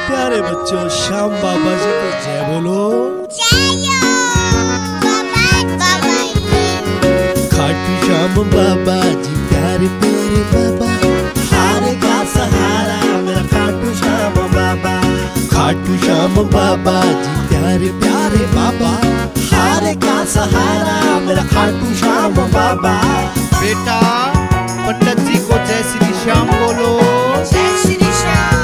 प्यारे बच्चों, श्याम बाबा जी को जय बोलो। खाटू श्याम बाबा जी प्यारे प्यारे बाबा, हार का सहारा मेरा खाटू श्याम बाबा। खाटू श्याम बाबा जी प्यारे प्यारे बाबा, हार का सहारा मेरा खाटू श्याम बाबा। बेटा, पंडित जी को जय श्री श्याम बोलो। जय श्री श्याम।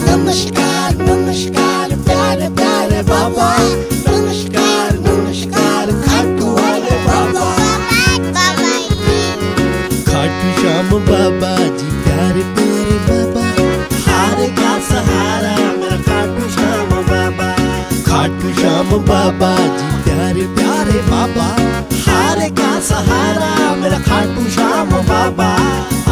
नमस्कार नमस्कार प्यारे प्यारे बाबा, नमस्कार नमस्कार खाटू वाले बाबा। खाटू श्याम बाबा जी प्यारे प्यारे बाबा, हार का सहारा मेरा खाटू श्याम बाबा। खाटू श्याम बाबा जी प्यारे प्यारे बाबा, हार का सहारा मेरा खाटू श्याम बाबा।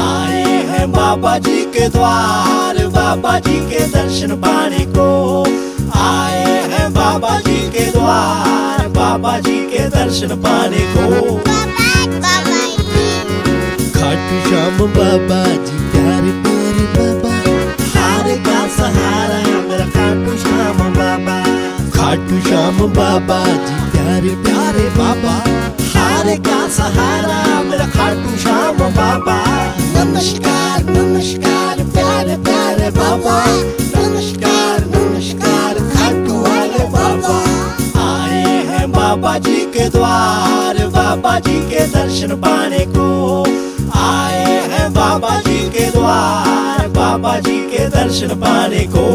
आए हैं बाबा जी के द्वार, बाबा जी के दर्शन पाने को। आए हैं बाबा जी के द्वार, बाबा जी के दर्शन पाने को। खाटू श्याम बाबा जी प्यारे प्यारे बाबा, हार का सहारा मेरा खाटू श्याम बाबा। खाटू श्याम बाबा जी प्यारे प्यारे बाबा, हार का सहारा मेरा खाटू श्याम बाबा। नमस्कार नमस्कार प्यारे प्यारे बाबा, नमस्कार नमस्कार खाटू वाले बाबा। आए हैं बाबा जी के द्वार, बाबा जी के दर्शन पाने को। आए हैं बाबा जी के द्वार, बाबा जी के दर्शन पाने को।